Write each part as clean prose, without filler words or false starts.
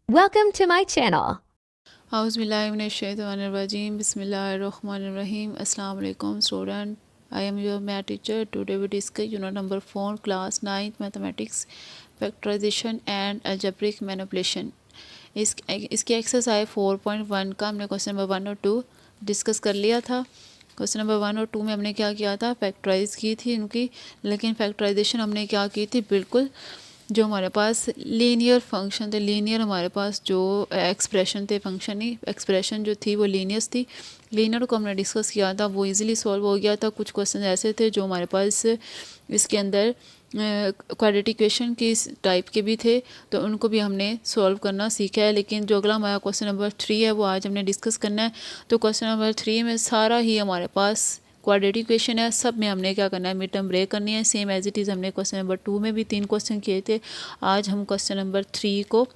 Welcome to my channel. Auzubillahiminash-shaytanir-rajim. Bismillahir-rahmanir-rahim. Assalamu alaikum student. I am your math teacher. Today we discuss unit number 4 class 9th mathematics factorization and algebraic manipulation. इसकी exercise 4.1 का हमने question number 1 और 2 discuss कर लिया था। Question number 1 और 2 में हमने क्या किया था, फैक्टराइज की थी इनकी, लेकिन फैक्टराइजेशन हमने क्या की थी, बिल्कुल जो हमारे पास लीनियर फंक्शन थे, लीनियर हमारे पास जो एक्सप्रेशन थे, फंक्शन ही एक्सप्रेशन जो थी वो लीनियर्स थी। लीनियर को हमने डिस्कस किया था, वो इजीली सॉल्व हो गया था। कुछ क्वेश्चन ऐसे थे जो हमारे पास इसके अंदर क्वाड्रेटिक इक्वेशन की टाइप के भी थे, तो उनको भी हमने सॉल्व करना सीखा है। लेकिन जो अगला हमारा क्वेश्चन नंबर 3 है वो आज हमने डिस्कस करना है। तो क्वेश्चन नंबर 3 में सारा ही हमारे पास क्वाड्रेटिक इक्वेशन है, सब में हमने क्या करना है, मिड टर्म ब्रेक करनी है। सेम एज इट इज़ हमने क्वेश्चन नंबर 2 में भी 3 क्वेश्चन किए थे। आज हम क्वेश्चन नंबर 3 को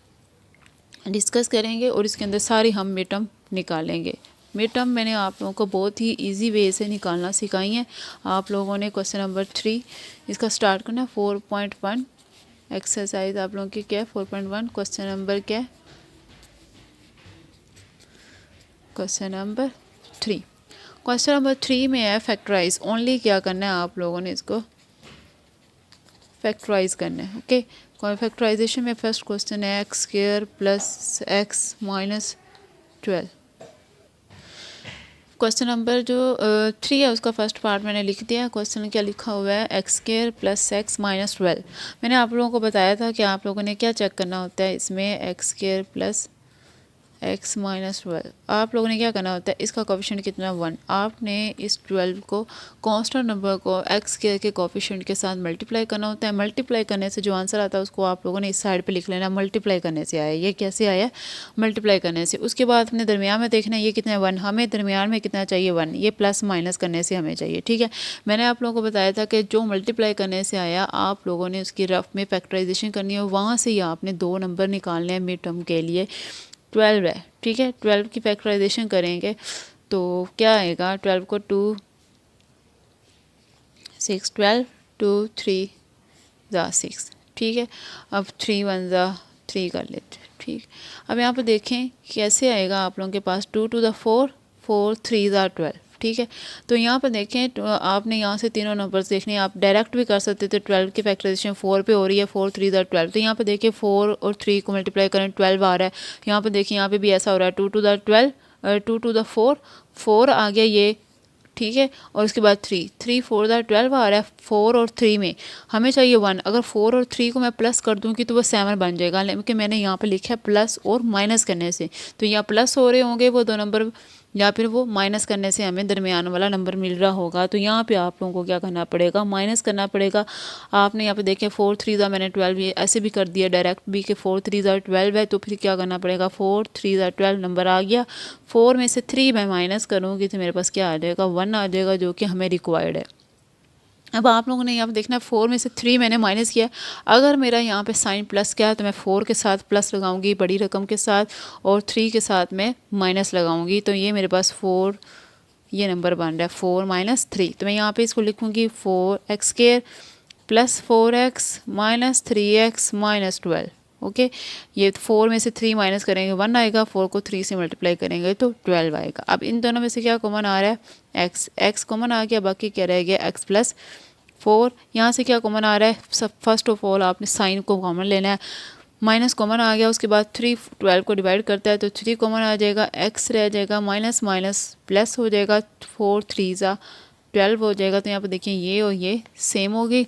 डिस्कस करेंगे और इसके अंदर सारी हम मिड टर्म निकालेंगे। मिड टर्म मैंने आप लोगों को बहुत ही इजी वे से निकालना सिखाई है। आप लोगों ने क्वेश्चन नंबर 3 इसका स्टार्ट करना है। 4.1 एक्सरसाइज आप लोगों की क्या है, 4.1 क्वेश्चन नंबर क्या है, क्वेश्चन नंबर 3। क्वेश्चन नंबर 3 में है फैक्टराइज। ओनली क्या करना है, आप लोगों ने इसको फैक्टराइज करना है। ओके, फैक्टराइजेशन में फर्स्ट क्वेश्चन है x square plus x minus 12। Question number जो 3 है उसका फर्स्ट पार्ट मैंने लिख दिया। क्वेश्चन क्या लिखा हुआ है, x square plus x minus 12। मैंने आप लोगों को बताया था कि आप लोगों ने क्या चेक करना होता है इसमें, x square plus x minus 12। आप लोगों ने क्या करना होता है, इसका कोफिशिएंट कितना 1। आपने इस 12 को कांस्टेंट नंबर को एक्स के कोफिशिएंट के साथ मल्टीप्लाई करना होता है। मल्टीप्लाई करने से जो आंसर आता है उसको आप लोगों ने इस साइड पे लिख लेना, मल्टीप्लाई करने से आया। ये कैसे आया, मल्टीप्लाई करने से। उसके बाद अपने दरमियान में देखना है ये कितना है 1, हमें दरमियान में कितना चाहिए 1, ये प्लस माइनस करने से हमें चाहिए। ठीक है, मैंने आप लोगों को बताया था कि जो मल्टीप्लाई करने से आया आप लोगों ने उसकी रफ में फैक्टराइजेशन करनी है, वहाँ से ही आपने 2 नंबर निकालने हैं मिड टर्म के लिए। 12 है, ठीक है, 12 की फैक्टराइजेशन करेंगे तो क्या आएगा, 12 को 2 6, 12 2 3 ज़ा 6। ठीक है, अब 3 1 ज़ा 3 कर लेते हैं। ठीक, अब यहाँ पर देखें कैसे आएगा आप लोगों के पास 2 टू द 4 4 3 ज़ा 12। ठीक है, तो यहाँ पर देखें तो आपने यहाँ से तीनों नंबर्स देखने, आप डायरेक्ट भी कर सकते थे। 12 की फैक्टराइजेशन 4 पे हो रही है, 4 3 ज़ा 12। तो यहाँ पर देखिए 4 और 3 को मल्टीप्लाई करें 12 आ रहा है। यहाँ पर देखिए यहाँ पे भी ऐसा हो रहा है, 2 टू द 12 2 टू द 4 4 आ गया ये। ठीक है, और उसके बाद 3 3 4 ज़ा 12 आ रहा है। 4 और 3 में हमें चाहिए 1। अगर 4 और 3 को मैं प्लस कर दूंगी तो वो 7 बन जाएगा, लेकिन मैंने यहाँ पे लिखा है प्लस और माइनस करने से। तो यहाँ प्लस हो रहे होंगे वो 2 नंबर, या फिर वो माइनस करने से हमें दरमियान वाला नंबर मिल रहा होगा। तो यहाँ पे आप लोगों को क्या करना पड़ेगा, माइनस करना पड़ेगा। आपने यहाँ पे देखें 4 3 ज़ा मैंने 12 ये ऐसे भी कर दिया डायरेक्ट भी कि 4 3 ज़ा 12 है, तो फिर क्या करना पड़ेगा, 4 3 ज़ा 12 नंबर आ गया। 4 में से 3 मैं माइनस करूँगी तो मेरे पास क्या आ जाएगा, 1 आ जाएगा, जो कि हमें रिक्वायर्ड है। अब आप लोगों ने यहाँ पे देखना है 4 में से 3 मैंने माइनस किया। अगर मेरा यहाँ पे साइन प्लस क्या है तो मैं 4 के साथ प्लस लगाऊंगी बड़ी रकम के साथ, और 3 के साथ मैं माइनस लगाऊंगी। तो ये मेरे पास 4 ये नंबर बन रहा है 4 माइनस 3। तो मैं यहाँ पे इसको लिखूँगी 4x square plus 4x minus 3x minus 12। Okay, ये 4 में से 3 माइनस करेंगे 1 आएगा, 4 को 3 से मल्टीप्लाई करेंगे तो 12 आएगा। अब इन दोनों में से क्या कॉमन आ रहा है, x कॉमन आ गया, बाकी क्या रह गया x प्लस 4। यहाँ से क्या कॉमन आ रहा है, सब फर्स्ट ऑफ ऑल आपने साइन को कॉमन लेना है। माइनस कॉमन आ गया, उसके बाद 3 12 को डिवाइड करता है तो 3 कॉमन आ जाएगा, x रह जाएगा, माइनस माइनस प्लस हो जाएगा, 4 3 ज़ा 12 हो जाएगा। तो यहाँ पर देखिए ये और ये सेम होगी,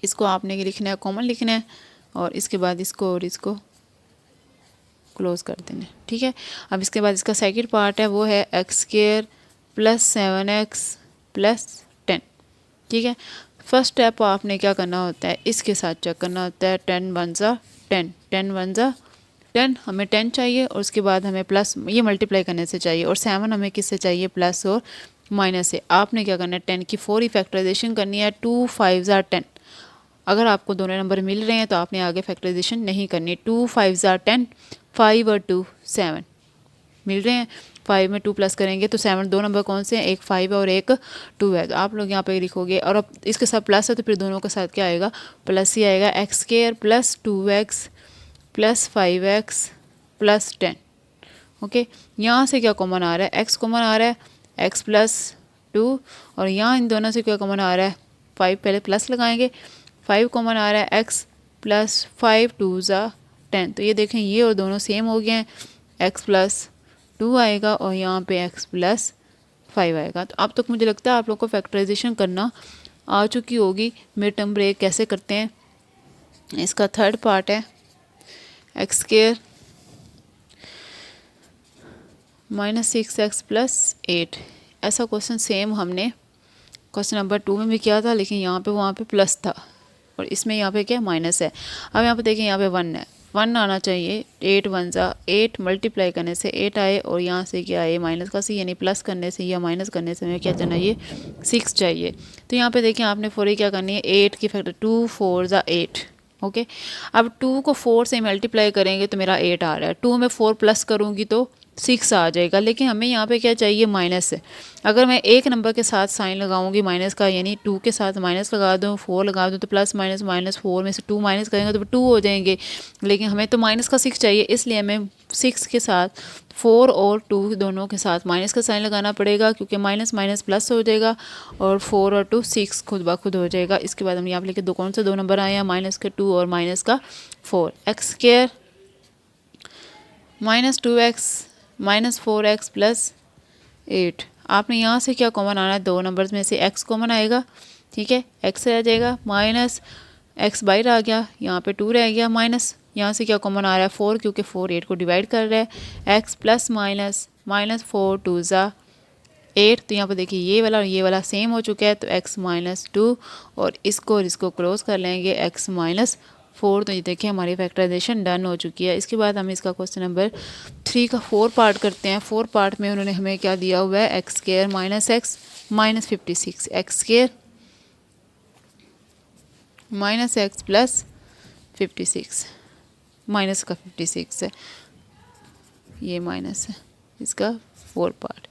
इसको आपने लिखना है, कॉमन लिखना है, और इसके बाद इसको और इसको क्लोज कर देना है। ठीक है, अब इसके बाद इसका सेकंड पार्ट है वो है x square plus 7x plus 10। ठीक है, फर्स्ट स्टेप आपने क्या करना होता है, इसके साथ चेक करना होता है, 10 1 ज़ा 10 10 1 ज़ा 10, हमें 10 चाहिए, और उसके बाद हमें प्लस ये मल्टीप्लाई करने से चाहिए, और 7 हमें किससे चाहिए, प्लस और माइनस से। आपने क्या करना है, 10 की 4 ही फैक्टराइजेशन करनी है, 2 5 ज़ा 10। अगर आपको दोनों नंबर मिल रहे हैं तो आपने आगे फैक्टराइजेशन नहीं करनी। 2 5 ज़ा 10, 5 और 2 7 मिल रहे हैं। 5 में 2 प्लस करेंगे तो 7, दो नंबर कौन से हैं, एक 5 है और एक 2 है। तो आप लोग यहाँ पे लिखोगे, और अब इसके साथ प्लस है तो फिर दोनों के साथ क्या आएगा, प्लस ही आएगा। X square plus 2x plus 5x plus 10। Okay, यहाँ से क्या कॉमन आ रहा है, x कॉमन आ रहा है, x प्लस 2, और यहाँ इन दोनों से क्या कॉमन आ रहा है, 5 पहले प्लस लगाएंगे, 5 कॉमन आ रहा है, x प्लस 5 2 ज़ा 10। तो ये देखें ये और दोनों सेम हो गए हैं, x प्लस 2 आएगा और यहाँ पे x प्लस 5 आएगा। तो अब तक मुझे लगता है आप लोग को फैक्टराइजेशन करना आ चुकी होगी। मिड टर्म ब्रेक कैसे करते हैं, इसका थर्ड पार्ट है x square minus 6x plus 8। ऐसा क्वेश्चन सेम हमने क्वेश्चन नंबर 2 में भी किया था, लेकिन यहाँ पे वहाँ पे प्लस था और इसमें यहाँ पे क्या माइनस है। अब यहाँ पे देखें यहाँ पे 1 है, 1 आना चाहिए, 8 1 ज़ा 8 मल्टीप्लाई करने से 8 आए और यहाँ से क्या आए माइनस का सी, यानी प्लस करने से या माइनस करने से हमें क्या चाहिए 6 चाहिए। तो यहाँ पे देखें आपने 4 क्या करनी है, 8 की फैक्टर 2 4 ज़ा 8। ओके, अब 2 को 4 से मल्टीप्लाई करेंगे तो मेरा 8 आ रहा है, 2 में 4 प्लस करूँगी तो 6 आ जाएगा, लेकिन हमें यहाँ पे क्या चाहिए माइनस है। अगर मैं एक नंबर के साथ साइन लगाऊंगी माइनस का, यानी 2 के साथ माइनस लगा दूँ, 4 लगा दूँ, तो प्लस माइनस माइनस 4 में से 2 माइनस करेंगे तो 2 हो जाएंगे, लेकिन हमें तो माइनस का 6 चाहिए, इसलिए हमें 6 के साथ 4 और 2 दोनों के साथ माइनस का साइन लगाना पड़ेगा, क्योंकि माइनस माइनस प्लस हो जाएगा और 4 और 2 6 खुद ब खुद हो जाएगा। इसके बाद हम यहाँ पर लेके कौन से 2 नंबर आए हैं, माइनस का 2 और माइनस का 4। X square minus 2x minus 4x plus 8। आपने यहाँ से क्या कॉमन आना है, 2 नंबर्स में से x कॉमन आएगा, ठीक है, x रह जाएगा, माइनस x बाहर आ गया, यहाँ पे 2 रह गया, माइनस यहाँ से क्या कॉमन आ रहा है 4, क्योंकि 4 8 को डिवाइड कर रहा है, x प्लस माइनस माइनस 4 2 ज़ा 8। तो यहाँ पर देखिए ये वाला और ये वाला सेम हो चुका है, तो x माइनस 2 और इसको क्रॉस कर लेंगे x माइनस 4। तो ये देखिए हमारी फैक्टराइजेशन डन हो चुकी है। इसके बाद हम इसका क्वेश्चन नंबर 3 का 4 पार्ट करते हैं। 4 पार्ट में उन्होंने हमें क्या दिया हुआ है, x square minus x minus 56, x square minus x plus 56, minus का 56 है, ये माइनस है, इसका 4 पार्ट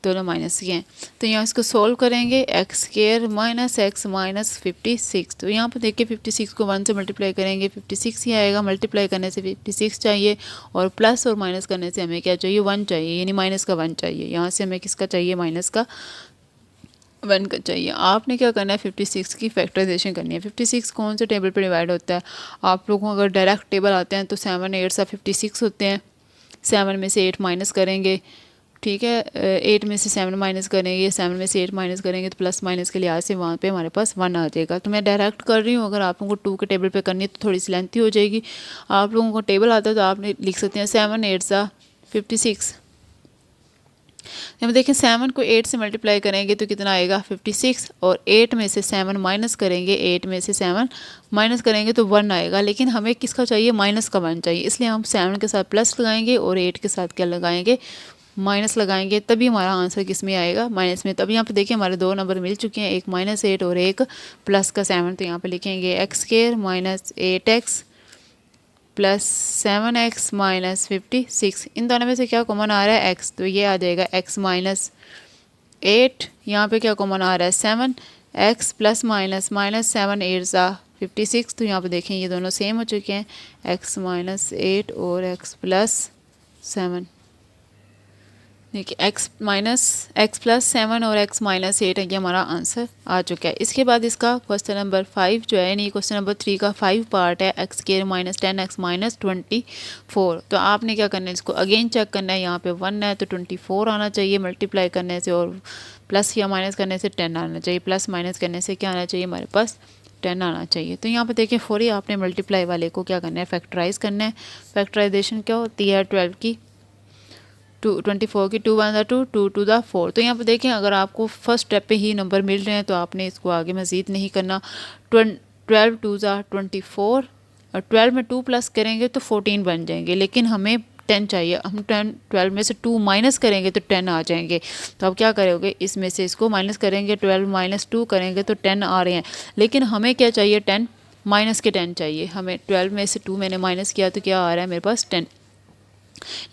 दोनों माइनस के हैं। तो यहाँ इसको सोल्व करेंगे, x square minus x minus 56। तो यहाँ पर देखिए 56 को 1 से मल्टीप्लाई करेंगे 56 ही आएगा, मल्टीप्लाई करने से 56 चाहिए और प्लस और माइनस करने से हमें क्या चाहिए 1 चाहिए, यानी माइनस का 1 चाहिए। यहाँ से हमें किसका चाहिए, माइनस का 1 का चाहिए। आपने क्या करना है, 56 की फैक्टराइजेशन करनी है। 56 कौन से टेबल पर डिवाइड होता है, आप लोगों को अगर डायरेक्ट टेबल आते हैं तो 7 8 सा 56 होते हैं, 7 में से 8 माइनस करेंगे, ठीक है, 8 में से 7 माइनस करेंगे, 7 में से 8 माइनस करेंगे तो प्लस माइनस के लिहाज से वहाँ पे हमारे पास 1 आ जाएगा। तो मैं डायरेक्ट कर रही हूँ, अगर आप लोगों को 2 के टेबल पे करनी है तो थोड़ी सी लेंथी हो जाएगी। आप लोगों को टेबल आता है तो आप लिख सकते हैं 7 8 सा 56। जब देखें 7 को 8 से मल्टीप्लाई करेंगे तो कितना आएगा 56, और 8 में से 7 माइनस करेंगे, 8 में से 7 माइनस करेंगे तो 1 आएगा, लेकिन हमें किसका चाहिए, माइनस का 1 चाहिए, इसलिए हम 7 के साथ प्लस लगाएंगे और 8 के साथ क्या लगाएंगे, माइनस लगाएंगे, तभी हमारा आंसर किस में आएगा, माइनस में। तब यहाँ पे देखिए हमारे 2 नंबर मिल चुके हैं, एक माइनस 8 और एक प्लस का 7। तो यहाँ पे लिखेंगे x square minus 8x plus 7x minus 56। इन दोनों में से क्या कॉमन आ रहा है, x, तो ये आ जाएगा x माइनस 8। यहाँ पे क्या कॉमन आ रहा है 7, x प्लस माइनस माइनस 7 8 ज़ा 56। तो यहाँ पे देखें ये दोनों सेम हो चुके हैं, x माइनस 8 और x प्लस 7। देखिए x प्लस 7 और x माइनस 8 है, ये हमारा आंसर आ चुका है। इसके बाद इसका क्वेश्चन नंबर 5 जो है, नहीं क्वेश्चन नंबर 3 का 5 पार्ट है, x square minus 10x minus 24। तो आपने क्या करना है, इसको अगेन चेक करना है, यहाँ पे 1 है तो 24 आना चाहिए मल्टीप्लाई करने से, और प्लस या माइनस करने से 10 आना चाहिए, प्लस माइनस करने से क्या आना चाहिए, हमारे पास 10 आना चाहिए। तो यहाँ पे देखिए फौरी आपने मल्टीप्लाई वाले को क्या करना है, फैक्टराइज करना है। फैक्टराइजेशन क्या होती है, 12 की 24 की 2 1 ज़ा 2 2 2 ज़ा 4। तो यहाँ पर देखें अगर आपको फर्स्ट स्टेप पे ही नंबर मिल रहे हैं तो आपने इसको आगे मज़ीद नहीं करना। 12 2 ज़ा 24 और 12 में 2 प्लस करेंगे तो 14 बन जाएंगे, लेकिन हमें 10 चाहिए, हम 12 में से 2 माइनस करेंगे तो 10 आ जाएंगे। तो अब क्या करोगे, इसमें से इसको माइनस करेंगे, 12 माइनस 2 करेंगे तो 10 आ रहे हैं, लेकिन हमें क्या चाहिए 10 माइनस के 10 चाहिए। हमें 12 में से 2 मैंने माइनस किया तो क्या आ रहा है मेरे पास 10,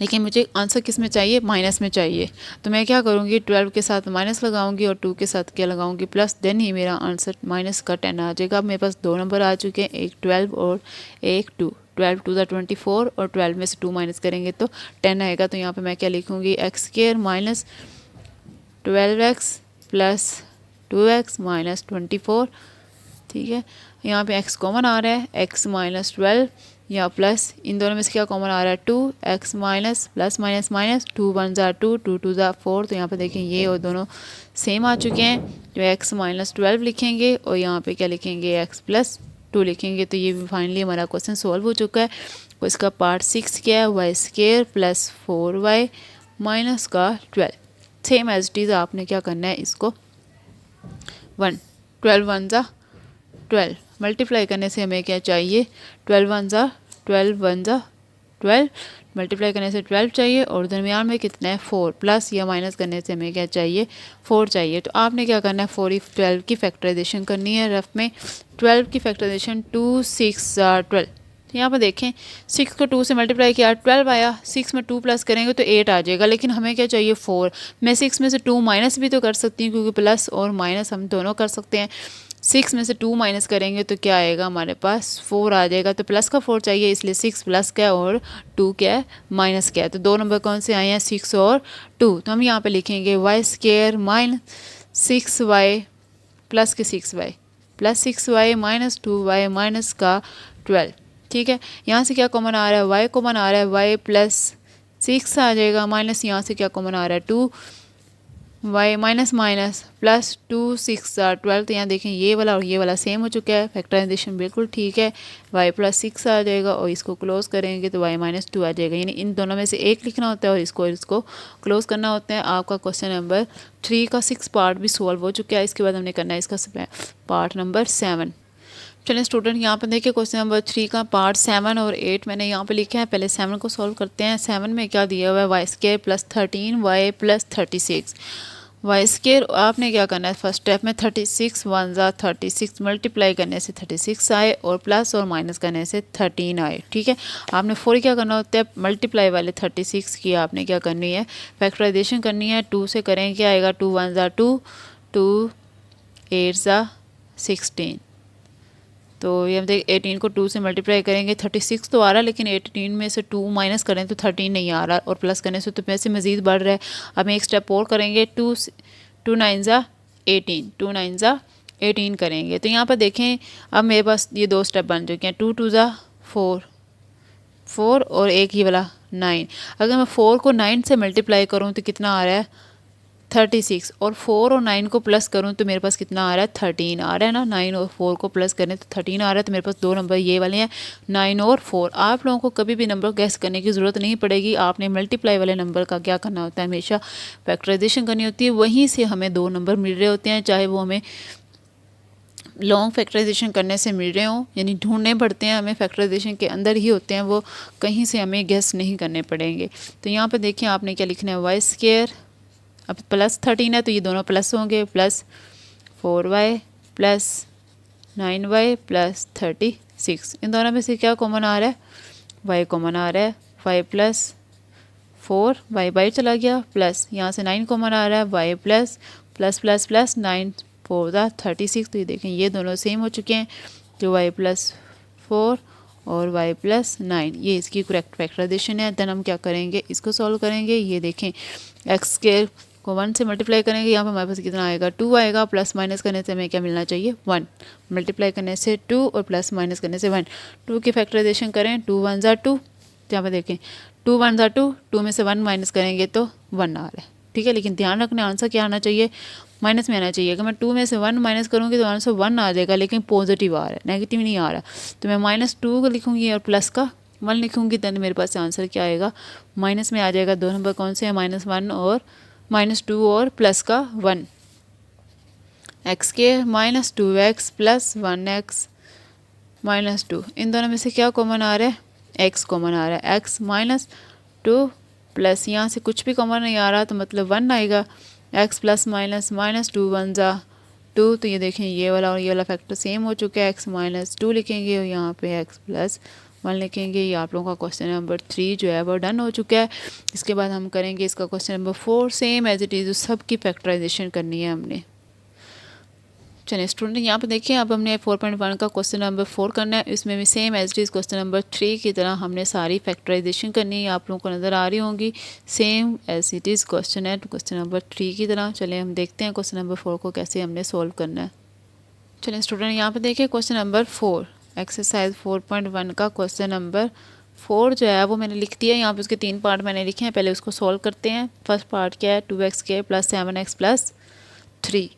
लेकिन मुझे आंसर किस में चाहिए, माइनस में चाहिए। तो मैं क्या करूँगी, 12 के साथ माइनस लगाऊंगी और 2 के साथ क्या लगाऊंगी, प्लस, देन ही मेरा आंसर माइनस का 10 आ जाएगा। अब मेरे पास 2 नंबर आ चुके हैं, एक 12 और एक 2। 12 टू द 24 और 12 में से 2 माइनस करेंगे तो 10 आएगा। तो यहाँ पे मैं क्या लिखूँगी, x square minus 12x plus 2x minus 24। ठीक है, यहाँ पे x कॉमन आ रहा है, x माइनस 12 या प्लस, इन दोनों में से क्या कॉमन आ रहा है 2x minus plus minus minus 2 1 ज़ा 2 2 2 ज़ा 4। तो यहाँ पे देखें ये और दोनों सेम आ चुके हैं। जो x माइनस 12 लिखेंगे और यहाँ पे क्या लिखेंगे x प्लस 2 लिखेंगे। तो ये फाइनली हमारा क्वेश्चन सॉल्व हो चुका है। तो इसका पार्ट 6 क्या है, Y square plus 4y minus का 12। सेम एज इट इज़ आपने क्या करना है, इसको 12 1 ज़ा 12 मल्टीप्लाई करने से हमें क्या चाहिए, 12 1 ज़ा 12 मल्टीप्लाई करने से 12 चाहिए और दरमियान में कितना है 4, प्लस या माइनस करने से हमें क्या चाहिए 4 चाहिए। तो आपने क्या करना है 12 की फैक्टराइजेशन करनी है रफ में। 12 की फैक्टराइजेशन 2 6 12। तो यहाँ पर देखें 6 को 2 से मल्टीप्लाई किया 12 आया, 6 में 2 प्लस करेंगे तो 8 आ जाएगा, लेकिन हमें क्या चाहिए 4। मैं 6 में से 2 माइनस भी तो कर सकती हूँ क्योंकि प्लस और माइनस हम दोनों कर सकते हैं। 6 में से 2 माइनस करेंगे तो क्या आएगा, हमारे पास 4 आ जाएगा। तो प्लस का 4 चाहिए, इसलिए 6 प्लस क्या है और 2 क्या है माइनस क्या है। तो दो नंबर कौन से आए हैं, 6 और 2। तो हम यहाँ पे लिखेंगे Y square minus 6y plus के 6y plus 6y minus 2y minus का 12। ठीक है, यहाँ से क्या कॉमन आ रहा है, y कॉमन आ रहा है, y प्लस 6 आ जाएगा, माइनस यहाँ से क्या कॉमन आ रहा है 2 y माइनस माइनस प्लस 2 6 12। तो यहाँ देखें ये वाला और ये वाला सेम हो चुका है, फैक्टराइजेशन बिल्कुल ठीक है। y प्लस 6 आ जाएगा और इसको क्लोज करेंगे तो y माइनस 2 आ जाएगा। यानी इन दोनों में से एक लिखना होता है और इसको क्लोज करना होता है। आपका क्वेश्चन नंबर 3 का 6 पार्ट भी सॉल्व हो चुका है। इसके बाद हमने करना है इसका पार्ट नंबर 7। चलिए स्टूडेंट, यहाँ पे देखिए क्वेश्चन नंबर 3 का पार्ट 7 और 8 मैंने यहाँ पे लिखा है। पहले 7 को सॉल्व करते हैं। 7 में क्या दिया हुआ है, Y square plus 13y plus 36। Y square आपने क्या करना है, फर्स्ट स्टेप में 36 1 ज़ा 36 मल्टीप्लाई करने से 36 आए और प्लस और माइनस करने से 13 आए। ठीक है, आपने 4 क्या करना होता है, मल्टीप्लाई वाले 36 की आपने क्या करनी है, फैक्टराइजेशन करनी है। 2 से करें क्या आएगा, 2 1 ज़ा 2 2 8 ज़ा 16। तो ये हम देख 18 को 2 से मल्टीप्लाई करेंगे, 36 तो आ रहा है, लेकिन 18 में से 2 माइनस करें तो 13 नहीं आ रहा और प्लस करने से तो पैसे मज़ीद बढ़ रहा है। अब एक स्टेप और करेंगे, 2 9 ज़ा 18 2 9 ज़ा 18 करेंगे। तो यहाँ पर देखें अब मेरे पास ये दो स्टेप बन चुके हैं, 2 2 ज़ा 4 और एक ये वाला 9। अगर मैं 4 को 9 से मल्टीप्लाई करूँ तो कितना आ रहा है 36 और 4 और 9 को प्लस करूं तो मेरे पास कितना आ रहा है 13 आ रहा है ना। 9 और 4 को प्लस करें तो 13 आ रहा है। तो मेरे पास दो नंबर ये वाले हैं 9 और 4। आप लोगों को कभी भी नंबर गैस करने की ज़रूरत नहीं पड़ेगी। आपने मल्टीप्लाई वाले नंबर का क्या करना होता है, हमेशा फैक्टराइजेशन करनी होती है। वहीं से हमें दो नंबर मिल रहे होते हैं, चाहे वो हमें लॉन्ग फैक्टराइजेशन करने से मिल रहे हों, यानी ढूंढने पड़ते हैं हमें, फैक्टराइजेशन के अंदर ही होते हैं वो, कहीं से हमें गेस नहीं करने पड़ेंगे। तो यहाँ पर देखिए आपने क्या लिखना है, वाई स्क्वायर अब प्लस 13 है तो ये दोनों प्लस होंगे, plus 4y plus 9y plus 36। इन दोनों में से क्या कॉमन आ रहा है, y कॉमन आ रहा है, 5 प्लस 4 y बाई चला गया, प्लस यहाँ से 9 कॉमन आ रहा है, y plus plus plus plus 9 4 ज़ा 36। तो ये देखें ये दोनों सेम हो चुके हैं, जो y प्लस 4 और y प्लस 9 ये इसकी करेक्ट फैक्टराइजेशन है। देन हम क्या करेंगे, इसको सॉल्व करेंगे। ये देखें एक्स स्क्वायर को 1 से मल्टीप्लाई करेंगे, यहाँ पे हमारे पास कितना आएगा 2 आएगा, प्लस माइनस करने से हमें क्या मिलना चाहिए 1, मल्टीप्लाई करने से 2 और प्लस माइनस करने से 1। 2 की फैक्टराइजेशन करें, 2 1 ज़ा 2, यहाँ पे देखें 2 1 ज़ा 2, 2 में से 1 माइनस करेंगे तो 1 आ रहा है। ठीक है, लेकिन ध्यान रखना आंसर क्या आना चाहिए, माइनस में आना चाहिए। अगर मैं 2 में से 1 माइनस करूँगी तो आंसर 1 आ जाएगा, लेकिन पॉजिटिव आ रहा है, नेगेटिव नहीं आ रहा। तो मैं -2 को लिखूँगी और प्लस का 1 लिखूँगी, देन मेरे पास आंसर क्या आएगा, माइनस में आ जाएगा। दो नंबर कौन से हैं, -1 और -2 और प्लस का 1। एक्स के -2x प्लस 1x -2, इन दोनों में से क्या कॉमन आ रहा है, x कॉमन आ रहा है, x -2 प्लस यहाँ से कुछ भी कॉमन नहीं आ रहा तो मतलब 1 आएगा, x प्लस माइनस -2 1 ज़ा 2। तो ये देखें ये वाला और ये वाला फैक्टर सेम हो चुका है, x -2 लिखेंगे और यहाँ पे x प्लस 1 लिखेंगे। ये आप लोगों का क्वेश्चन नंबर 3 जो है वो डन हो चुका है। इसके बाद हम करेंगे इसका question number 4, same as it is, सब की फैक्टराइजेशन करनी है हमने। चलिए स्टूडेंट यहाँ पे देखिए, अब हमने 4.1 का क्वेश्चन नंबर 4 करना है। इसमें भी same as it is question number 3 की तरह हमने सारी फैक्टराइजेशन करनी है। आप लोगों को नज़र आ रही होंगी same as it is question है क्वेश्चन नंबर 3 की तरह। चलिए हम देखते हैं क्वेश्चन नंबर 4 को कैसे हमने सोल्व करना है। चलिए स्टूडेंट यहाँ पे देखिए क्वेश्चन नंबर 4 एक्सरसाइज 4.1 का क्वेश्चन नंबर 4 जो है वो मैंने लिख दिया। यहाँ पे उसके 3 पार्ट मैंने लिखे हैं, पहले उसको सोल्व करते हैं। फर्स्ट पार्ट क्या है, 2x² + 7x + 3।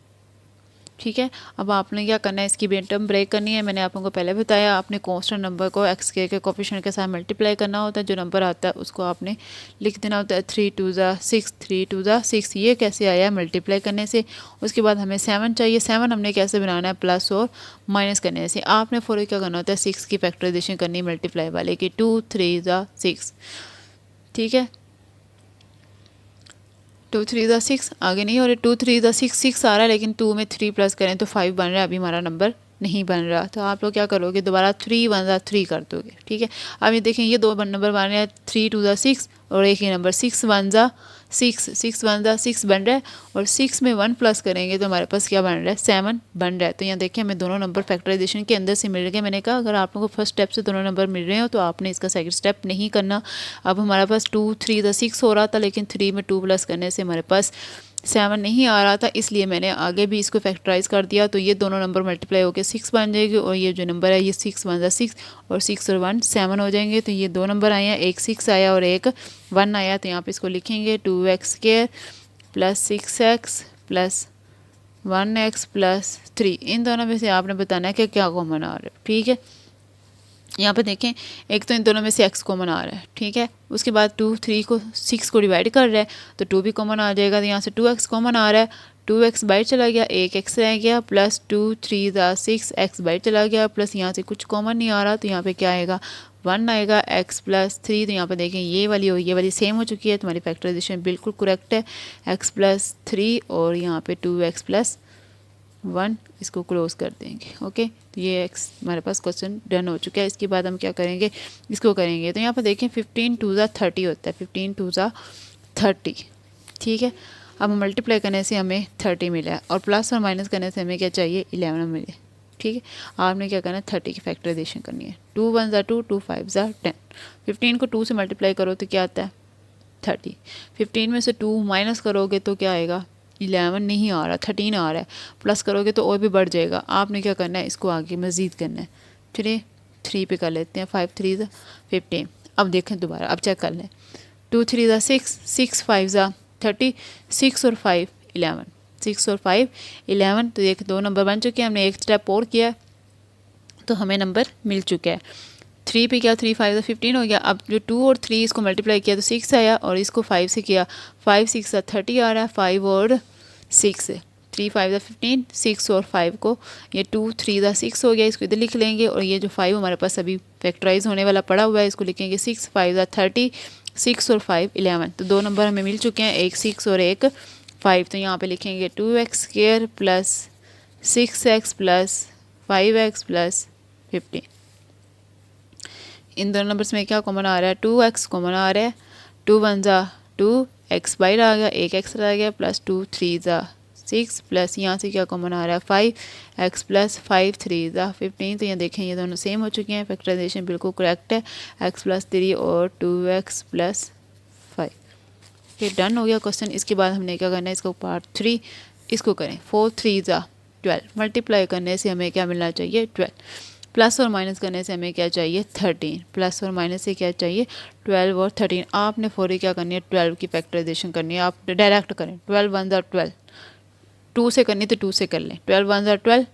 ठीक है, अब आपने क्या करना है, इसकी भी टर्म ब्रेक करनी है। मैंने आप लोगों को पहले बताया, आपने कांस्टेंट नंबर को xk के कोफिशिएंट के साथ मल्टीप्लाई करना होता है। जो नंबर आता है उसको आपने लिख देना होता है 3 2 6 3 2 6। ये कैसे आया है, मल्टीप्लाई करने से। उसके बाद हमें 7 चाहिए। 7 हमने कैसे बनाना है, प्लस और माइनस करने से। आपने फॉर क्या करना होता है, 6 की फैक्टराइजेशन करनी है मल्टीप्लाई वाले की, 2 3 6। ठीक है, 2 3 6 आगे नहीं हो रहे, 2 3 6 6 आ रहा है, लेकिन 2 में 3 प्लस करें तो 5 बन रहा है। अभी हमारा नंबर नहीं बन रहा, तो आप लोग क्या करोगे, दोबारा 3 1 3 कर दोगे। ठीक है, अब ये देखें, ये दो नंबर बन रहे हैं, 3 2 6 और एक ही नंबर 6 1 6 6 1 6 बन रहा है। और 6 में 1 प्लस करेंगे तो हमारे पास क्या बन रहा है, 7 बन रहा है। तो यहाँ देखिए हमें दोनों नंबर फैक्टराइजेशन के अंदर से मिल गए। मैंने कहा अगर आप लोगों को फर्स्ट स्टेप से दोनों नंबर मिल रहे हो तो आपने इसका सेकंड स्टेप नहीं करना। अब हमारे पास 2 3 6 हो रहा था, लेकिन 3 में 2 प्लस करने से हमारे पास 7 नहीं आ रहा था, इसलिए मैंने आगे भी इसको फैक्टराइज कर दिया। तो ये दोनों नंबर मल्टीप्लाई होकर 6 बन जाएगी, और ये जो नंबर है ये 6 1 6 और 6 और 1 7 हो जाएंगे। तो ये दो नंबर आए हैं, एक 6 आया और एक 1 आया। तो यहाँ पे इसको लिखेंगे 2x² + 6x + 1x + 3। इन दोनों में से आपने बताना है कि क्या कॉमन आ रहा है। ठीक है, यहाँ पे देखें, एक तो इन दोनों में से x कॉमन आ रहा है। ठीक है, उसके बाद 2 3 को 6 को डिवाइड कर रहा है तो 2 भी कॉमन आ जाएगा। तो यहाँ से 2x कॉमन आ रहा है, 2x बाहर चला गया, एक x रह गया, प्लस 2 3 6 x बाहर चला गया, प्लस यहाँ से कुछ कॉमन नहीं आ रहा, तो यहाँ पे क्या आएगा, 1 आएगा, x + 3। तो यहाँ पे देखें ये वाली और ये वाली सेम हो चुकी है। तुम्हारी फैक्टराइजेशन बिल्कुल करेक्ट है, x + 3 और यहाँ पे 2x + 1 इसको क्लोज कर देंगे। ओके, तो ये x हमारे पास क्वेश्चन डन हो चुका है। इसके बाद हम क्या करेंगे, इसको करेंगे। तो यहाँ पर देखें 15 2 30 होता है, 15 2 30। ठीक है, अब मल्टीप्लाई करने से हमें 30 मिला है, और प्लस और माइनस करने से हमें क्या चाहिए, 11 मिले। ठीक है, आपने क्या करना है, 30 की फैक्टराइजेशन करनी है। 2 1 2 2 5 10। 15 को 2 से मल्टीप्लाई करो तो क्या आता है, 30। 15 में से 2 माइनस करोगे तो क्या आएगा, 11 नहीं आ रहा, 13 आ रहा है। प्लस करोगे तो और भी बढ़ जाएगा। आपने क्या करना है, इसको आगे मज़ीद करना है। चलिए 3 पे कर लेते हैं, 5 3 15। अब देखें दोबारा, अब चेक कर लें, 2 3 6 6 5 30, 6 और 5 11, 6 और 5 11। तो एक दो नंबर बन चुके हैं, हमने एक स्टेप और किया तो हमें नंबर मिल चुका है। 3 पे क्या, 3 5 15 हो गया। अब जो 2 और 3 इसको मल्टीप्लाई किया तो 6 आया, और इसको 5 से किया, 5 6 30 आ रहा है, 5 और 6 3 5 15, 6 और 5 को ये 2 3 6 हो गया, इसको इधर लिख लेंगे। और ये जो 5 हमारे पास अभी फैक्टराइज होने वाला पड़ा हुआ है, इसको लिखेंगे 6 5 30, 6 और 5 11। तो दो नंबर हमें मिल चुके हैं, एक 6 और एक 5। तो यहाँ पे लिखेंगे 2x² + 6x + 5x + 15। इन दोनों नंबर्स में क्या कॉमन आ रहा है, 2x कॉमन आ रहा है, 2 1 2 x बाहर आ गया, एक x रह गया, प्लस 2 3 6 प्लस यहाँ से क्या कॉमन आ रहा है, 5x + 5 3 15। तो यहाँ देखें ये दोनों सेम हो चुके हैं, फैक्टराइजेशन बिल्कुल करेक्ट है, x + 3 और 2x + 5। ये डन हो गया क्वेश्चन। इसके बाद हमने क्या करना है, इसको पार्ट 3 इसको करें। 4 3 12, मल्टीप्लाई करने से हमें क्या मिलना चाहिए, 12। प्लस और माइनस करने से हमें क्या चाहिए, 13। प्लस और माइनस से क्या चाहिए, 12 और 13। आपने फौरी क्या करनी है, 12 की फैक्टराइजेशन करनी है। आप डायरेक्ट करें, 12 1 12, 2 से करनी तो 2 से कर लें, 12 1 12,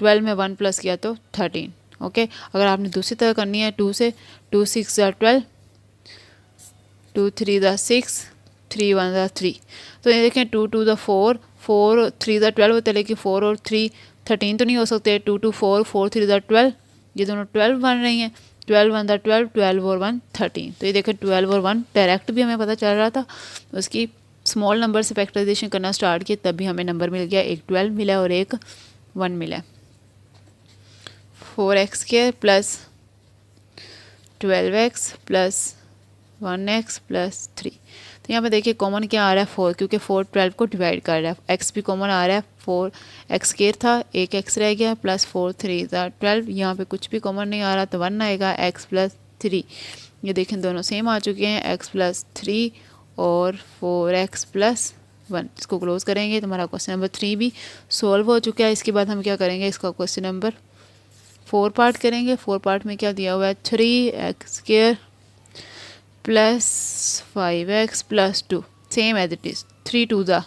12 में 1 प्लस किया तो 13। ओके, अगर आपने दूसरी तरह करनी है 2 से, 2 6 12, 2 3 6, 3 1 3। तो ये देखें 2 2 4, 4 3 12 होता है, लेकिन 4 और 3 13 तो नहीं हो सकते। 2 2 4, 4 3 12, ये दोनों 12 बन रही हैं। 12 1 12, 12 और 1 13। तो ये देखें 12 और 1 डायरेक्ट भी हमें पता चल रहा था, उसकी स्मॉल नंबर से फैक्टराइजेशन करना स्टार्ट किया तब भी हमें नंबर मिल गया, एक 12 मिला और एक 1 मिला। 4x² + 12x + 1x + 3। तो तो यहाँ पे देखिए कॉमन क्या आ रहा है 4, क्योंकि 4 12 को डिवाइड कर रहा है। x भी कॉमन आ रहा है, 4 x स्क्वायर था, एक x रह गया, प्लस 4 3 12। यहाँ पे कुछ भी कॉमन नहीं आ रहा तो 1 आएगा, x प्लस 3। ये देखें दोनों सेम आ चुके हैं, x प्लस 3 और 4x प्लस 1। इसको क्लोज करेंगे तो हमारा क्वेश्चन नंबर 3 भी सॉल्व हो चुका है। इसके बाद हम क्या करेंगे, इसका क्वेश्चन नंबर 4 पार्ट करेंगे। 4 पार्ट में क्या दिया हुआ है, 3x square plus 5x plus 2, same as it is. 3 to the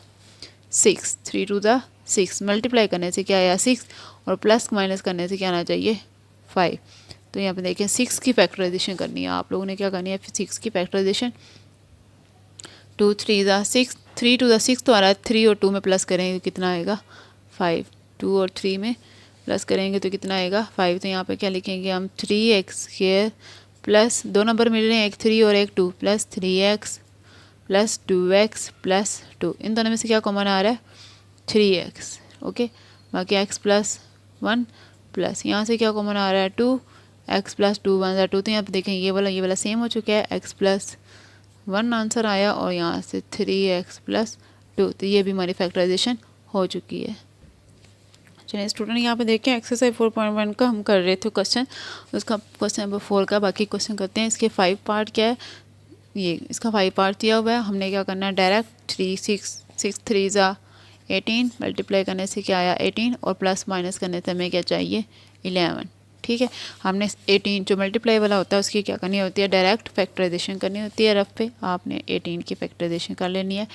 6, 3 to the 6, multiply करने से क्या आया 6, और प्लस माइनस करने से क्या आना चाहिए 5। तो यहाँ पे देखें 6 की फैक्टराइजेशन करनी है आप लोगों ने, क्या करनी है 6 की फैक्टराइजेशन। 2 3 द 6, 3 टू द 6 तो आ रहा है, 3 और 2 में प्लस करेंगे तो कितना आएगा 5, 2 और 3 में प्लस करेंगे तो कितना आएगा 5। तो यहाँ पे क्या लिखेंगे हम, 3x स्क्वायर प्लस, दो नंबर मिल रहे हैं, एक 3 और एक 2, plus 3x plus 2x plus 2। इन दोनों में से क्या कॉमन आ रहा है 3x, ओके। बाकी x प्लस 1 प्लस यहाँ से क्या कॉमन आ रहा है 2x प्लस 2 1 2। तो यहाँ पे देखें ये वाला सेम हो चुका है, x प्लस 1 आंसर आया, और यहाँ से 3x प्लस 2। तो ये भी हमारी फैक्टराइजेशन हो चुकी है। चलिए स्टूडेंट यहाँ पे देखें एक्सरसाइज 4.1 का हम कर रहे थे क्वेश्चन, उसका क्वेश्चन नंबर 4 का बाकी क्वेश्चन करते हैं। इसके 5 पार्ट क्या है, ये इसका 5 पार्ट दिया हुआ है। हमने क्या करना है, डायरेक्ट 3 6 3 ज़ा 18, मल्टीप्लाई करने से क्या आया 18, और प्लस माइनस करने से हमें क्या चाहिए 11। ठीक है, हमने 18 जो मल्टीप्लाई वाला होता है उसकी क्या करनी होती है, डायरेक्ट फैक्टराइजेशन करनी होती है। रफ पे आपने 18 की फैक्टराइजेशन कर लेनी है।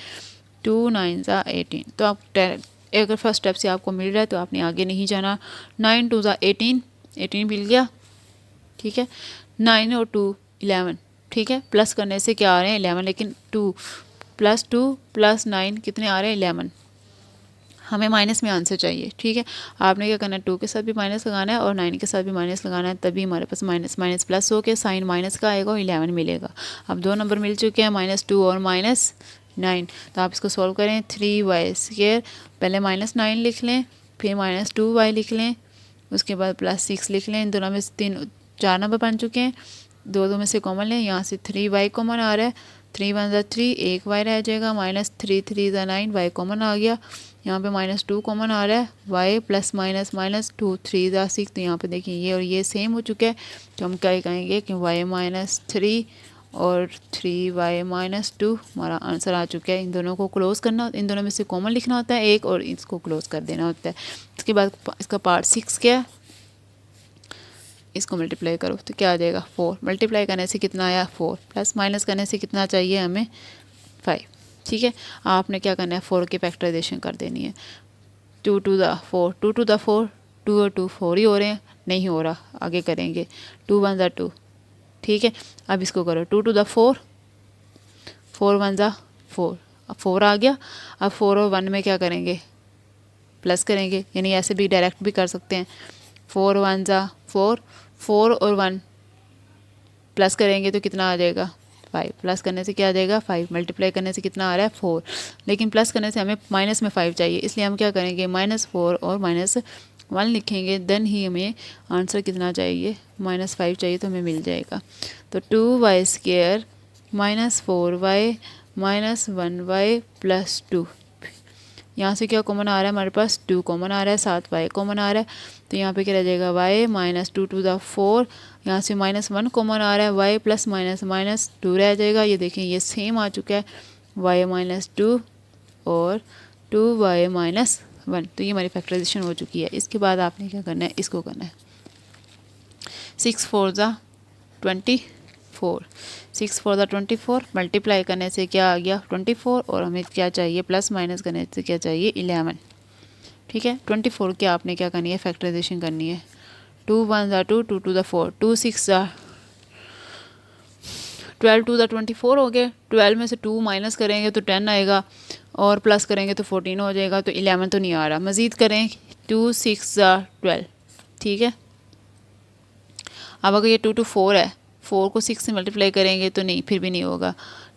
2 9 ज़ा 18, तो आप अगर फर्स्ट स्टेप से आपको मिल रहा है तो आपने आगे नहीं जाना। 9 2 ज़ा 18, 18 मिल गया, ठीक है। 9 और 2 11, ठीक है। प्लस करने से क्या आ रहे हैं 11, लेकिन 2 प्लस 9 कितने आ रहे हैं 11। हमें माइनस में आंसर चाहिए, ठीक है। आपने क्या करना है, 2 के साथ भी माइनस लगाना है और 9 के साथ भी माइनस लगाना है, तभी हमारे पास माइनस माइनस प्लस हो के साइन माइनस का आएगा और 11 मिलेगा। अब दो नंबर मिल चुके हैं, -2 और -9। तो आप इसको सॉल्व करें, 3y स्क्वायर, पहले -9 लिख लें, फिर -2y लिख लें, उसके बाद +6 लिख लें। इन दोनों में से 4 नंबर बन चुके हैं, दो में से कॉमन लें, यहाँ से 3y कॉमन आ रहा है, 3 1 ज़ा 3, एक y रह जाएगा, -3 3 ज़ा 9, y कॉमन आ गया। यहाँ पे -2 कॉमन आ रहा है, y प्लस माइनस -2 3 ज़ा 6। तो यहाँ पे देखिए ये और ये सेम हो चुका है, तो हम क्या कहेंगे कि y -3 और 3y -2 हमारा आंसर आ चुका है। इन दोनों को क्लोज करना, इन दोनों में से कॉमन लिखना होता है एक, और इसको क्लोज कर देना होता है। इसके बाद इसका पार्ट 6 क्या है, इसको मल्टीप्लाई करो तो क्या आ जाएगा 4। मल्टीप्लाई करने से कितना आया 4, प्लस माइनस करने से कितना चाहिए हमें 5, ठीक है। आपने क्या करना है 4 की फैक्टराइजेशन कर देनी है। 2 टू द 4, 2 टू द 4, 2 और 2 4 ही हो रहे हैं, नहीं हो रहा, आगे करेंगे। 2 1 ज़ा 2, ठीक है। अब इसको करो 2 टू द 4, 4 1 ज़ा 4, अब 4 आ गया। अब 4 और 1 में क्या करेंगे, प्लस करेंगे, यानी ऐसे भी डायरेक्ट भी कर सकते हैं। 4 1 ज़ा 4, 4 और 1 प्लस करेंगे तो कितना आ जाएगा 5, प्लस करने से क्या आ जाएगा 5, मल्टीप्लाई करने से कितना आ रहा है 4, लेकिन प्लस करने से हमें माइनस में 5 चाहिए, इसलिए हम क्या करेंगे -4 और -1 लिखेंगे, देन ही हमें आंसर कितना चाहिए -5 चाहिए, तो हमें मिल जाएगा। तो 2y square -4y -1y plus 2, यहाँ से क्या कॉमन आ रहा है हमारे पास 2 कॉमन आ रहा है, 7y कॉमन आ रहा है, तो यहाँ पे क्या रह जाएगा y -2 टू द 4, यहाँ से -1 कॉमन आ रहा है, y प्लस माइनस 2 रह जाएगा। ये देखें ये सेम आ चुका है, y -2 और 2y -1, तो ये हमारी फैक्टराइजेशन हो चुकी है। इसके बाद आपने क्या करना है, इसको करना है 6 4 ज़ा 24, 6 4 ज़ा 24, मल्टीप्लाई करने से क्या आ गया 24, और हमें क्या चाहिए प्लस माइनस करने से क्या चाहिए 11, ठीक है। 24 की आपने क्या करनी है फैक्टराइजेशन करनी है। 2 1 ज़ा 2, 2 टू द 4, 2 6 ज़ा 12 टू द 24 हो गए। 12 में से 2 माइनस करेंगे तो 10 आएगा, और प्लस करेंगे तो 14 हो जाएगा, तो 11 तो नहीं आ रहा। मज़ीद करें 2 6 ज़ा 12, ठीक है। अब अगर ये 2 टू 4 है, 4 को 6 से मल्टीप्लाई करेंगे तो नहीं, फिर भी नहीं होगा।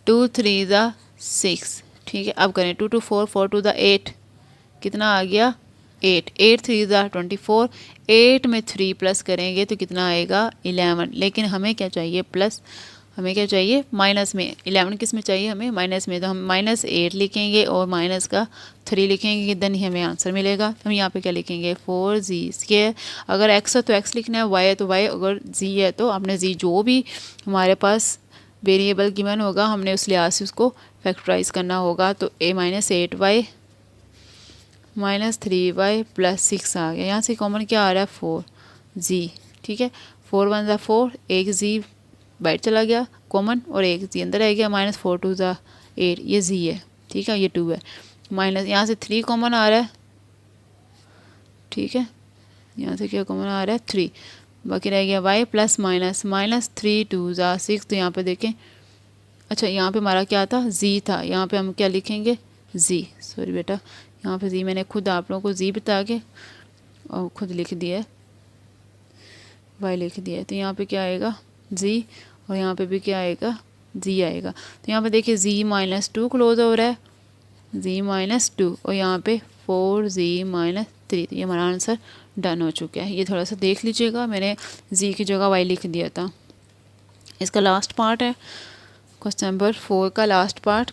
2 3 ज़ा 6, ठीक है। अब करें 2 टू 4, 4 टू द 8, कितना आ गया 8, 8 3 ज़ा 24, 8 में 3 प्लस करेंगे तो कितना आएगा 11, लेकिन हमें क्या चाहिए प्लस हमें क्या चाहिए माइनस में, 11 किस में चाहिए हमें माइनस में, तो हम -8 लिखेंगे और माइनस का 3 लिखेंगे, कितना ही हमें आंसर मिलेगा। तो हम यहाँ पे क्या लिखेंगे 4z²। अगर x है तो x लिखना है, y है तो y, अगर z है तो आपने z जो भी हमारे पास वेरिएबल गिवन होगा हमने उस लिहाज से उसको फैक्टराइज करना होगा। तो a -8y -3y + 6 आ गया। यहाँ से कॉमन क्या आ रहा है 4z, ठीक है। 4 × 1 = 4, एक z बाहर चला गया कॉमन और एक z अंदर आ गया, -4 × 2 = 8, ये z है, ठीक है, ये 2 है। माइनस यहाँ से 3 कॉमन आ रहा है, ठीक है, यहाँ से क्या कॉमन आ रहा है 3, बाकी रह गया y + -3 × 2 = 6। तो यहाँ पे देखें, अच्छा यहाँ पे हमारा क्या था z था, यहाँ पे हम क्या लिखेंगे z, सॉरी बेटा, यहाँ पे z मैंने खुद आप लोगों को z बता के और खुद लिख दिया है, y लिख दिया है। तो यहाँ पे क्या आएगा z और यहाँ पे भी क्या आएगा z आएगा। तो यहाँ पे देखिए z -2 क्लोज हो रहा है, z -2 और यहाँ पे 4z - 3, तो ये हमारा आंसर डन हो चुका है। ये थोड़ा सा देख लीजिएगा, मैंने z की जगह y लिख दिया था। इसका लास्ट पार्ट है क्वेश्चन नंबर 4 का लास्ट पार्ट,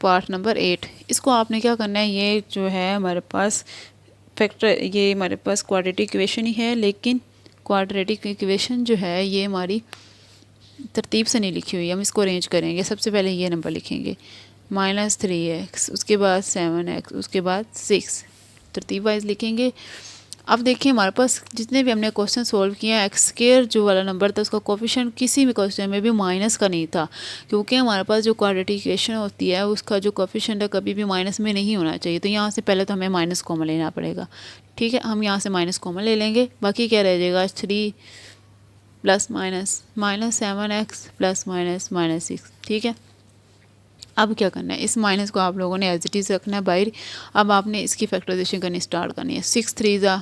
पार्ट नंबर 8। इसको आपने क्या करना है, ये जो है हमारे पास फैक्टर, ये हमारे पास क्वाड्रेटिक इक्वेशन ही है, लेकिन क्वाड्रेटिक इक्वेशन जो है ये हमारी तरतीब से नहीं लिखी हुई है, हम इसको अरेंज करेंगे। सबसे पहले ये नंबर लिखेंगे -3x, उसके बाद 7x, उसके बाद 6, तरतीब वाइज लिखेंगे। अब देखिए हमारे पास जितने भी हमने क्वेश्चन सोल्व किए हैं, x² जो वाला नंबर था उसका कोफिशिएंट किसी भी क्वेश्चन में भी माइनस का नहीं था, क्योंकि हमारे पास जो क्वाड्रेटिक इक्वेशन होती है उसका जो कोफिशिएंट है कभी भी माइनस में नहीं होना चाहिए। तो यहाँ से पहले तो हमें माइनस कॉमन लेना पड़ेगा, ठीक है, हम यहाँ से माइनस कॉमन ले लेंगे, बाकी क्या रह जाएगा 3 + -7x + -6, ठीक है। अब क्या करना है, इस माइनस को आप लोगों ने एज इट इज़ रखना है बाहर। अब आपने इसकी फैक्टराइजेशन करनी स्टार्ट करनी है। 6 × 3 =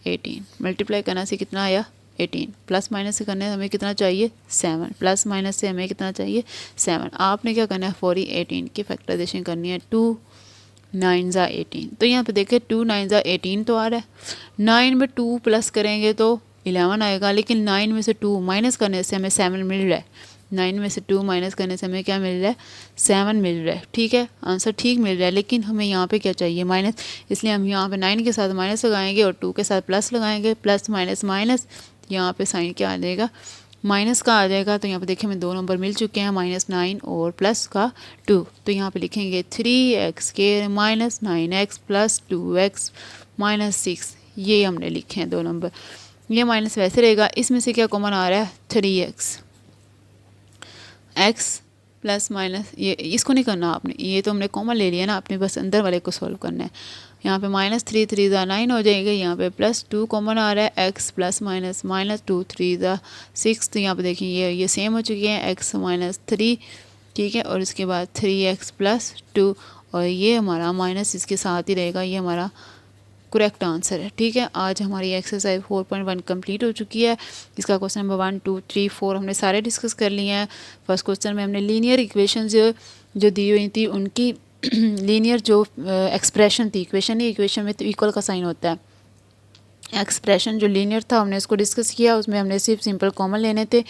18, मल्टीप्लाई करना से कितना आया 18, प्लस माइनस से करने से हमें कितना चाहिए 7, प्लस माइनस से हमें कितना चाहिए 7। आपने क्या करना है 18 की फैक्टराइजेशन करनी है। 2 × 9 = 18, तो यहाँ पे देखिए 2 × 9 = 18 तो आ रहा है। 9 में 2 प्लस करेंगे तो 11 आएगा, लेकिन 9 में से 2 माइनस करने से हमें 7 मिल रहा है। 9 में से 2 माइनस करने से हमें क्या मिल रहा है 7 मिल रहा है, ठीक है, आंसर ठीक मिल रहा है। लेकिन हमें यहाँ पे क्या चाहिए माइनस, इसलिए हम यहाँ पे 9 के साथ माइनस लगाएंगे और 2 के साथ प्लस लगाएंगे, प्लस माइनस माइनस, यहाँ पे साइन क्या आ जाएगा माइनस का आ जाएगा। तो यहाँ पे देखिए हमें 2 नंबर मिल चुके हैं, -9 और प्लस का 2। तो यहाँ पे लिखेंगे 3x² - 9x + 2x - 6, ये हमने लिखे हैं 2 नंबर। ये माइनस वैसे रहेगा, इसमें से क्या कॉमन आ रहा है 3x, x प्लस माइनस, ये इसको नहीं करना आपने, ये तो हमने कॉमन ले लिया ना, आपने बस अंदर वाले को सॉल्व करना है। यहाँ पे -3 × 3 = 9 हो जाएगा, यहाँ पे +2 कॉमन आ रहा है, x प्लस माइनस -2 × 3 = 6। तो यहाँ पे देखिए ये सेम हो चुकी है, x - 3, ठीक है, और इसके बाद 3x + 2, और ये हमारा माइनस इसके साथ ही रहेगा, ये हमारा करेक्ट आंसर है, ठीक है। आज हमारी एक्सरसाइज 4.1 कंप्लीट हो चुकी है। इसका क्वेश्चन नंबर 1, 2, 3, 4 हमने सारे डिस्कस कर लिए हैं। फर्स्ट क्वेश्चन में हमने लीनियर इक्वेशन जो दी हुई थी उनकी लीनियर जो एक्सप्रेशन थी, इक्वेशन नहीं, इक्वेशन में तो इक्वल का साइन होता है, एक्सप्रेशन जो लीनियर था हमने इसको डिस्कस किया, उसमें हमने सिर्फ सिंपल कॉमन लेने थे।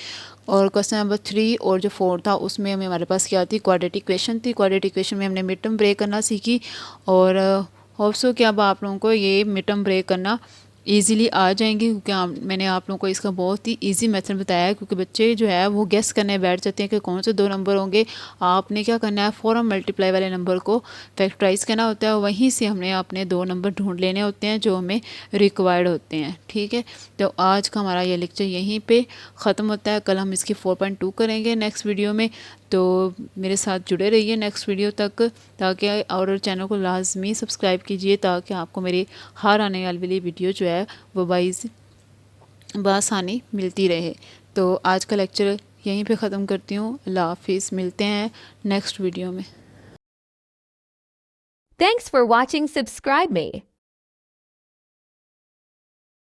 और क्वेश्चन नंबर 3 और जो 4 था उसमें हमें हमारे पास क्या थी क्वाड्रेटिक इक्वेशन थी। क्वाड्रेटिक इक्वेशन में हमने मिड टर्म ब्रेक करना सीखी, और होप्स हो कि अब आप लोगों को ये मिड टर्म ब्रेक करना इजीली आ जाएंगी, क्योंकि मैंने आप लोगों को इसका बहुत ही इजी मेथड बताया है, क्योंकि बच्चे जो है वो गेस करने बैठ जाते हैं कि कौन से 2 नंबर होंगे। आपने क्या करना है फॉरम मल्टीप्लाई वाले नंबर को फैक्टराइज करना होता है, वहीं से हमने अपने 2 नंबर ढूंढ लेने होते हैं जो हमें रिक्वायर्ड होते हैं, ठीक है। तो आज का हमारा ये लेक्चर यहीं पे ख़त्म होता है। कल हम इसकी 4.2 करेंगे नेक्स्ट वीडियो में, तो मेरे साथ जुड़े रहिए नेक्स्ट वीडियो तक, ताकि और चैनल को लाजमी सब्सक्राइब कीजिए, ताकि आपको मेरी हर आने वाली वीडियो जो है वो बआसानी मिलती रहे। तो आज का लेक्चर यहीं पे ख़त्म करती हूँ। अल्लाह हाफिज़, मिलते हैं नेक्स्ट वीडियो में। Thanks for watching. Subscribe me.